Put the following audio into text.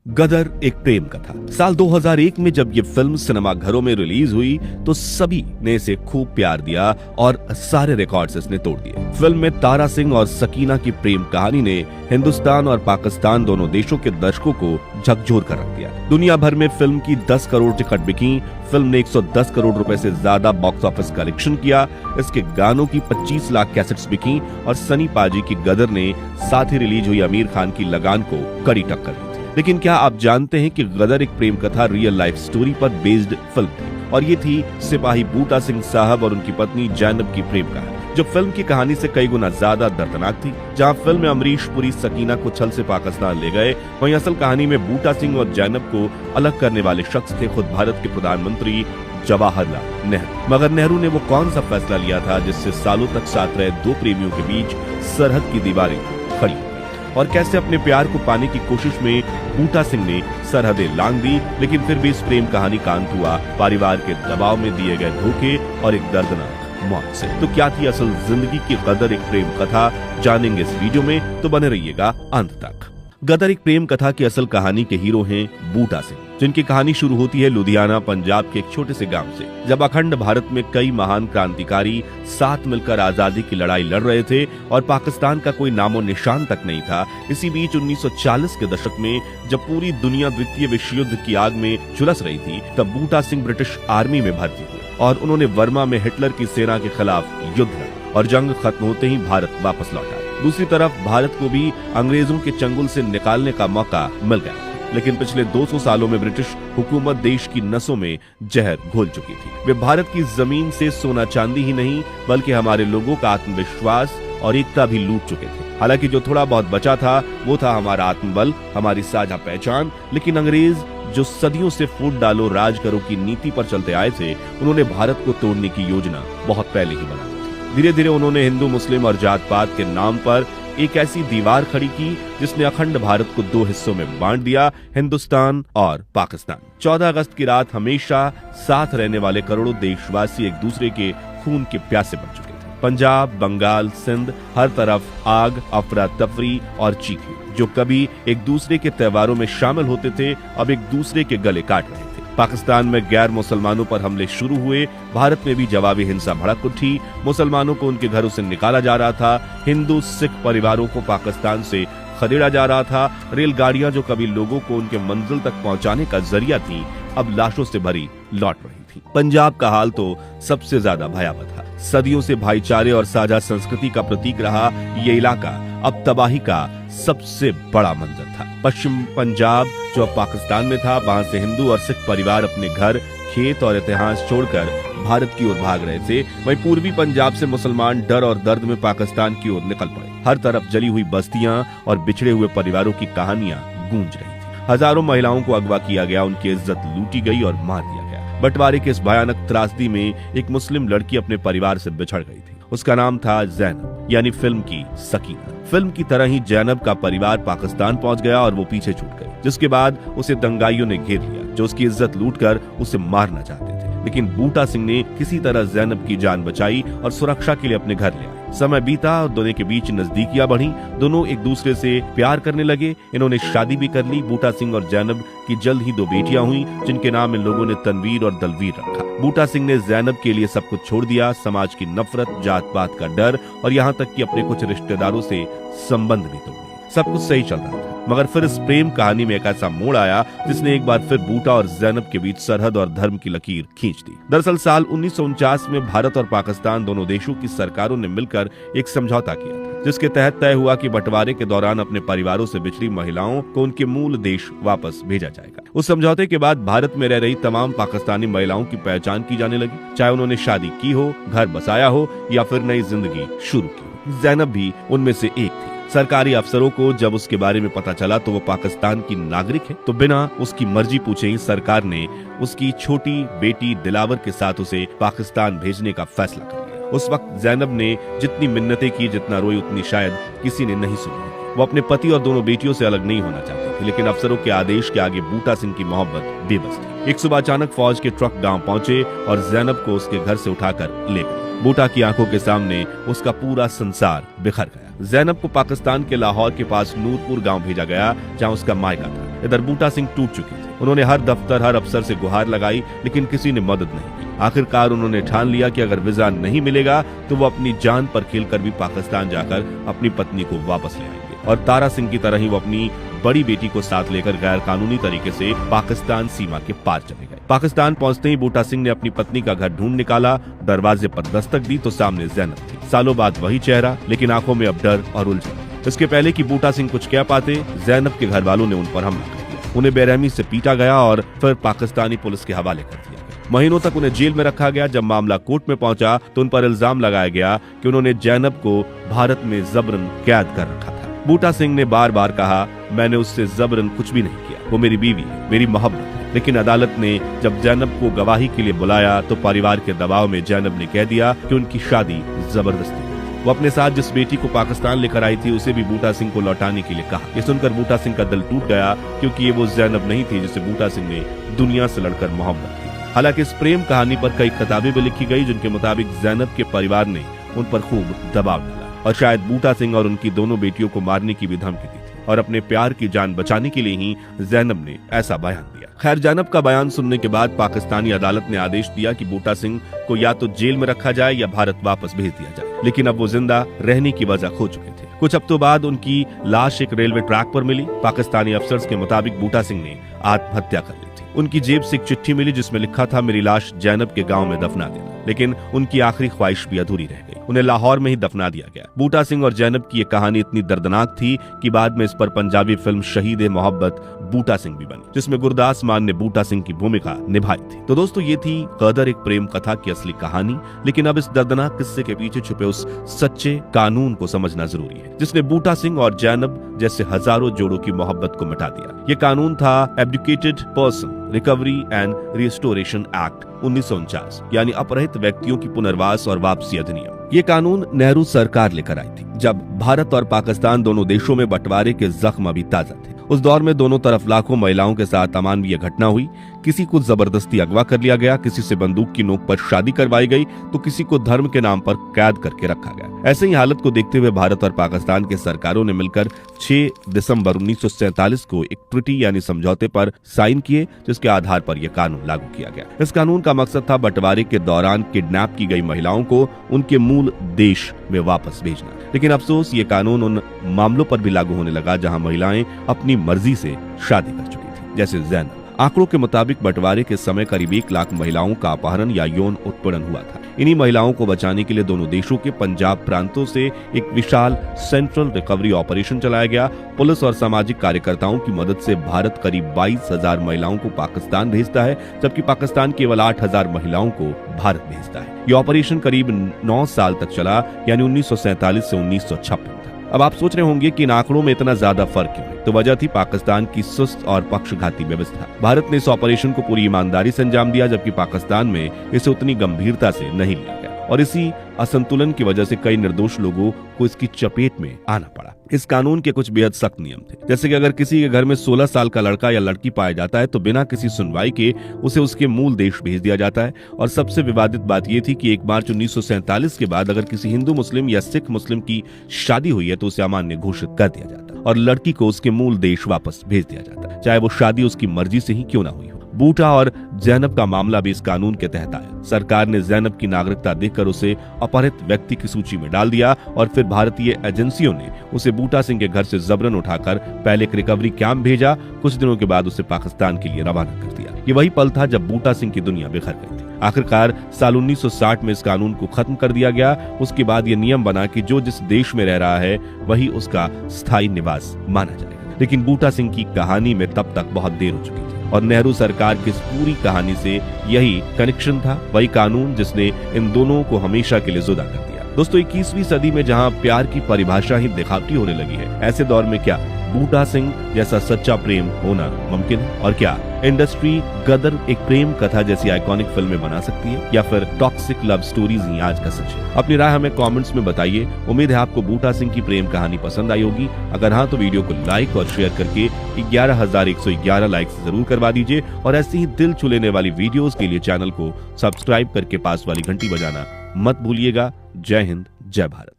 गदर एक प्रेम कथा। साल 2001 में जब ये फिल्म सिनेमाघरों में रिलीज हुई तो सभी ने इसे खूब प्यार दिया और सारे रिकॉर्ड्स इसने तोड़ दिए। फिल्म में तारा सिंह और सकीना की प्रेम कहानी ने हिंदुस्तान और पाकिस्तान दोनों देशों के दर्शकों को झकझोर कर रख दिया। दुनिया भर में फिल्म की 10 करोड़ टिकट बिकी। फिल्म ने 110 करोड़ रुपए से ज्यादा बॉक्स ऑफिस कलेक्शन किया। इसके गानों की 25 लाख कैसेट्स बिकी और सनी पाजी की गदर ने साथ ही रिलीज हुई आमिर खान की लगान को कड़ी टक्कर दी। लेकिन क्या आप जानते हैं कि गदर एक प्रेम कथा रियल लाइफ स्टोरी पर बेस्ड फिल्म थी और ये थी सिपाही बूटा सिंह साहब और उनकी पत्नी जैनब की प्रेम कहानी, जो फिल्म की कहानी से कई गुना ज्यादा दर्दनाक थी। जहां फिल्म में अमरीश पुरी सकीना को छल से पाकिस्तान ले गए, वहीं असल कहानी में बूटा सिंह और जैनब को अलग करने वाले शख्स थे खुद भारत के प्रधानमंत्री जवाहरलाल नेहरू। मगर नेहरू ने वो कौन सा फैसला लिया था जिससे सालों तक साथ रहे दो प्रेमियों के बीच सरहद की दीवारें खड़ी हो गई? और कैसे अपने प्यार को पाने की कोशिश में बूटा सिंह ने सरहदें लांघ दी, लेकिन फिर भी इस प्रेम कहानी का अंत हुआ परिवार के दबाव में दिए गए धोखे और एक दर्दनाक मौत से। तो क्या थी असल जिंदगी की गदर एक प्रेम कथा, जानेंगे इस वीडियो में, तो बने रहिएगा अंत तक। गदर एक प्रेम कथा की असल कहानी के हीरो हैं बूटा सिंह, जिनकी कहानी शुरू होती है लुधियाना पंजाब के एक छोटे से गांव से, जब अखंड भारत में कई महान क्रांतिकारी साथ मिलकर आजादी की लड़ाई लड़ रहे थे और पाकिस्तान का कोई नामो निशान तक नहीं था। इसी बीच 1940 के दशक में जब पूरी दुनिया द्वितीय विश्व युद्ध की आग में झुलस रही थी, तब बूटा सिंह ब्रिटिश आर्मी में भर्ती हुए और उन्होंने वर्मा में हिटलर की सेना के खिलाफ युद्ध लड़ा और जंग खत्म होते ही भारत वापस लौटा। दूसरी तरफ भारत को भी अंग्रेजों के चंगुल से निकालने का मौका मिल गया, लेकिन पिछले 200 सालों में ब्रिटिश हुकूमत देश की नसों में जहर घोल चुकी थी। वे भारत की जमीन से सोना चांदी ही नहीं बल्कि हमारे लोगों का आत्मविश्वास और एकता भी लूट चुके थे। हालांकि जो थोड़ा बहुत बचा था वो था हमारा आत्मबल, हमारी साझा पहचान। लेकिन अंग्रेज जो सदियों से फूट डालो राज करो की नीति पर चलते आए थे, उन्होंने भारत को तोड़ने की योजना बहुत पहले ही बना दी थी। धीरे धीरे उन्होंने हिंदू मुस्लिम और जात पात के नाम पर एक ऐसी दीवार खड़ी की जिसने अखंड भारत को दो हिस्सों में बांट दिया, हिंदुस्तान और पाकिस्तान। 14 अगस्त की रात हमेशा साथ रहने वाले करोड़ों देशवासी एक दूसरे के खून के प्यासे बन चुके थे। पंजाब, बंगाल, सिंध, हर तरफ आग, अफरा तफरी और चीखें। जो कभी एक दूसरे के त्योहारों में शामिल होते थे, अब एक दूसरे के गले काट रहे थे। पाकिस्तान में गैर मुसलमानों पर हमले शुरू हुए, भारत में भी जवाबी हिंसा भड़क उठी। मुसलमानों को उनके घरों से निकाला जा रहा था, हिंदू सिख परिवारों को पाकिस्तान से खदेड़ा जा रहा था। रेलगाड़ियां जो कभी लोगों को उनके मंजिल तक पहुंचाने का जरिया थी, अब लाशों से भरी लौट रही थी। पंजाब का हाल तो सबसे ज्यादा भयावह था। सदियों से भाईचारे और साझा संस्कृति का प्रतीक रहा ये इलाका अब तबाही का सबसे बड़ा मंजर था। पश्चिम पंजाब जो अब पाकिस्तान में था, वहां से हिंदू और सिख परिवार अपने घर, खेत और इतिहास छोड़कर भारत की ओर भाग रहे थे। वहीं पूर्वी पंजाब से मुसलमान डर और दर्द में पाकिस्तान की ओर निकल पड़े। हर तरफ जली हुई बस्तियां और बिछड़े हुए परिवारों की कहानियां गूंज रही थी। हजारों महिलाओं को अगवा किया गया, उनकी इज्जत लूटी गई और मार दिया गया। बंटवारे के इस भयानक त्रासदी में एक मुस्लिम लड़की अपने परिवार से बिछड़ गई थी। उसका नाम था जैनब, यानी फिल्म की सकीना। फिल्म की तरह ही जैनब का परिवार पाकिस्तान पहुंच गया और वो पीछे छूट गई, जिसके बाद उसे दंगाइयों ने घेर लिया जो उसकी इज्जत लूटकर उसे मारना चाहते थे। लेकिन बूटा सिंह ने किसी तरह जैनब की जान बचाई और सुरक्षा के लिए अपने घर ले आए। समय बीता और दोनों के बीच नजदीकियां बढ़ी, दोनों एक दूसरे से प्यार करने लगे। इन्होंने शादी भी कर ली। बूटा सिंह और जैनब की जल्द ही 2 बेटियां हुई, जिनके नाम इन लोगों ने तनवीर और दलवीर रखा। बूटा सिंह ने जैनब के लिए सब कुछ छोड़ दिया, समाज की नफरत, जात पात का डर और यहाँ तक कि अपने कुछ रिश्तेदारों से संबंध भी तोड़ दिए। सब कुछ सही चल रहा था, मगर फिर इस प्रेम कहानी में एक ऐसा मोड़ आया जिसने एक बार फिर बूटा और जैनब के बीच सरहद और धर्म की लकीर खींच दी। दरअसल साल 1949 में भारत और पाकिस्तान दोनों देशों की सरकारों ने मिलकर एक समझौता किया था, जिसके तहत तय हुआ कि बंटवारे के दौरान अपने परिवारों से बिछड़ी महिलाओं को उनके मूल देश वापस भेजा जाएगा। उस समझौते के बाद भारत में रह रही तमाम पाकिस्तानी महिलाओं की पहचान की जाने लगी, चाहे उन्होंने शादी की हो, घर बसाया हो या फिर नई जिंदगी शुरू की हो। जैनब भी उनमें से एक थी। सरकारी अफसरों को जब उसके बारे में पता चला तो वो पाकिस्तान की नागरिक है, तो बिना उसकी मर्जी पूछे ही सरकार ने उसकी छोटी बेटी दिलावर के साथ उसे पाकिस्तान भेजने का फैसला कर लिया। उस वक्त जैनब ने जितनी मिन्नतें की, जितना रोई, उतनी शायद किसी ने नहीं सुनी। वो अपने पति और दोनों बेटियों से अलग नहीं होना चाहती थी, लेकिन अफसरों के आदेश के आगे बूटा सिंह की मोहब्बत बेबस थी। एक सुबह अचानक फौज के ट्रक गांव पहुंचे और जैनब को उसके घर से उठाकर ले गए। बूटा की आंखों के सामने उसका पूरा संसार बिखर गया। जैनब को पाकिस्तान के लाहौर के पास नूरपुर गांव भेजा गया, जहां उसका मायका था। इधर बूटा सिंह टूट चुकी थी। उन्होंने हर दफ्तर, हर अफसर से गुहार लगाई, लेकिन किसी ने मदद नहीं की। आखिरकार उन्होंने ठान लिया कि अगर वीजा नहीं मिलेगा तो वो अपनी जान पर खेलकर भी पाकिस्तान जाकर अपनी पत्नी को वापस ले आएंगे। और तारा सिंह की तरह ही वो अपनी बड़ी बेटी को साथ लेकर गैर कानूनी तरीके से पाकिस्तान सीमा के पार चले गए। पाकिस्तान पहुंचते ही बूटा सिंह ने अपनी पत्नी का घर ढूंढ निकाला। दरवाजे पर दस्तक दी तो सामने जैनब थी। सालों बाद वही चेहरा, लेकिन आंखों में अब डर और उलझन। इसके पहले कि बूटा सिंह कुछ कह पाते, जैनब के घर वालों ने उन पर हमला कर दिया। उन्हें बेरहमी से पीटा गया और फिर पाकिस्तानी पुलिस के हवाले कर दिया गया। महीनों तक उन्हें जेल में रखा गया। जब मामला कोर्ट में पहुंचा तो उन पर इल्जाम लगाया गया कि उन्होंने जैनब को भारत में जबरन कैद कर रखा था। बूटा सिंह ने बार बार कहा, मैंने उससे जबरन कुछ भी नहीं किया, वो मेरी बीवी है, मेरी मोहब्बत है। लेकिन अदालत ने जब जैनब को गवाही के लिए बुलाया तो परिवार के दबाव में जैनब ने कह दिया कि उनकी शादी जबरदस्ती। वो अपने साथ जिस बेटी को पाकिस्तान लेकर आई थी उसे भी बूटा सिंह को लौटाने के लिए कहा। ये सुनकर बूटा सिंह का दिल टूट गया, क्योंकि ये वो जैनब नहीं थी जिसे बूटा सिंह ने दुनिया से लड़कर मोहब्बत की। हालांकि इस प्रेम कहानी पर कई किताबें भी लिखी गई, जिनके मुताबिक जैनब के परिवार ने उन पर खूब दबाव डाला और शायद बूटा सिंह और उनकी दोनों बेटियों को मारने की भी धमकी दी थी। और अपने प्यार की जान बचाने के लिए ही जैनब ने ऐसा बयान दिया। खैर, जैनब का बयान सुनने के बाद पाकिस्तानी अदालत ने आदेश दिया कि बूटा सिंह को या तो जेल में रखा जाए या भारत वापस भेज दिया जाए। लेकिन अब वो जिंदा रहने की वजह खो चुके थे। कुछ हफ्तों बाद उनकी लाश एक रेलवे ट्रैक पर मिली। पाकिस्तानी अफसर्स के मुताबिक बूटा सिंह ने आत्महत्या कर ली थी। उनकी जेब से एक चिट्ठी मिली जिसमें लिखा था, मेरी लाश जैनब के गांव में दफना देना। लेकिन उनकी आखिरी ख्वाहिश भी अधूरी रह गई। उन्हें लाहौर में ही दफना दिया गया। बूटा सिंह और जैनब की ये कहानी इतनी दर्दनाक थी कि बाद में इस पर पंजाबी फिल्म शहीद-ए-मोहब्बत बूटा सिंह भी बनी, जिसमें गुरदास मान ने बूटा सिंह की भूमिका निभाई थी। तो दोस्तों, ये थी गदर, एक प्रेम कथा की असली कहानी। लेकिन अब इस दर्दनाक किस्से के पीछे छुपे उस सच्चे कानून को समझना जरूरी है, जिसने बूटा सिंह और जैनब जैसे हजारों जोड़ों की मोहब्बत को मिटा दिया। ये कानून था abdicated person recovery and restoration act 1949, यानी अपहृत व्यक्तियों की पुनर्वास और वापसी अधिनियम। ये कानून नेहरू सरकार लेकर आई थी, जब भारत और पाकिस्तान दोनों देशों में बंटवारे के जख्म अभी ताजा थे। उस दौर में दोनों तरफ लाखों महिलाओं के साथ अमानवीय घटना हुई। किसी को जबरदस्ती अगवा कर लिया गया, किसी से बंदूक की नोक पर शादी करवाई गई, तो किसी को धर्म के नाम पर कैद करके रखा गया। ऐसे ही हालत को देखते हुए भारत और पाकिस्तान के सरकारों ने मिलकर 6 दिसंबर 1947 को एक ट्रीटी यानी समझौते पर साइन किए, जिसके आधार पर यह कानून लागू किया गया। इस कानून का मकसद था बंटवारे के दौरान किडनैप की गई महिलाओं को उनके मूल देश में वापस भेजना। लेकिन अफसोस, ये कानून उन मामलों पर भी लागू होने लगा जहां महिलाएं अपनी मर्जी से शादी कर चुकी थी, जैसे जैनब। आंकड़ों के मुताबिक बंटवारे के समय करीब 1 लाख महिलाओं का अपहरण या यौन उत्पीड़न हुआ था। इन्हीं महिलाओं को बचाने के लिए दोनों देशों के पंजाब प्रांतों से एक विशाल सेंट्रल रिकवरी ऑपरेशन चलाया गया। पुलिस और सामाजिक कार्यकर्ताओं की मदद से भारत करीब 22,000 महिलाओं को पाकिस्तान भेजता है, जबकि पाकिस्तान केवल 8,000 महिलाओं को भारत भेजता है। ये ऑपरेशन करीब 9 साल तक चला, यानी 1947 से 1956 तक। अब आप सोच रहे होंगे कि इन आंकड़ों में इतना ज्यादा फर्क क्यों है? तो वजह थी पाकिस्तान की सुस्त और पक्षघाती व्यवस्था। भारत ने इस ऑपरेशन को पूरी ईमानदारी से अंजाम दिया, जबकि पाकिस्तान में इसे उतनी गंभीरता से नहीं लिया गया। और इसी असंतुलन की वजह से कई निर्दोष लोगों को इसकी चपेट में आना पड़ा। इस कानून के कुछ बेहद सख्त नियम थे, जैसे कि अगर किसी के घर में 16 साल का लड़का या लड़की पाया जाता है तो बिना किसी सुनवाई के उसे उसके मूल देश भेज दिया जाता है। और सबसे विवादित बात यह थी कि 1 मार्च 1947 के बाद अगर किसी हिंदू मुस्लिम या सिख मुस्लिम की शादी हुई है तो उसे अमान्य घोषित कर दिया जाता और लड़की को उसके मूल देश वापस भेज दिया जाता, चाहे वो शादी उसकी मर्जी से ही क्यों ना हुई हो। बूटा और जैनब का मामला भी इस कानून के तहत आया। सरकार ने जैनब की नागरिकता देकर उसे अपहृत व्यक्ति की सूची में डाल दिया और फिर भारतीय एजेंसियों ने उसे बूटा सिंह के घर से जबरन उठाकर पहले एक रिकवरी कैंप भेजा। कुछ दिनों के बाद उसे पाकिस्तान के लिए रवाना कर दिया। ये वही पल था जब बूटा सिंह की दुनिया बिखर गई थी। आखिरकार साल 1960 में इस कानून को खत्म कर दिया गया। उसके बाद ये नियम बना कि जो जिस देश में रह रहा है वही उसका स्थायी निवास माना जाएगा। लेकिन बूटा सिंह की कहानी में तब तक बहुत देर हो चुकी थी और नेहरू सरकार की इस पूरी कहानी से यही कनेक्शन था, वही कानून जिसने इन दोनों को हमेशा के लिए जुदा कर दिया। दोस्तों, 21वीं सदी में जहां प्यार की परिभाषा ही दिखावटी होने लगी है, ऐसे दौर में क्या बूटा सिंह जैसा सच्चा प्रेम होना मुमकिन है? और क्या इंडस्ट्री गदर एक प्रेम कथा जैसी आइकॉनिक फिल्में बना सकती है, या फिर टॉक्सिक लव स्टोरीज ही आज का सच है? अपनी राय हमें कमेंट्स में बताइए। उम्मीद है आपको बूटा सिंह की प्रेम कहानी पसंद आई होगी। अगर हाँ तो वीडियो को लाइक और शेयर करके 11,111 लाइक्स जरूर करवा दीजिए और ऐसी ही दिल छू लेने वाली वीडियोस के लिए चैनल को सब्सक्राइब करके पास वाली घंटी बजाना मत भूलिएगा। जय हिंद, जय भारत।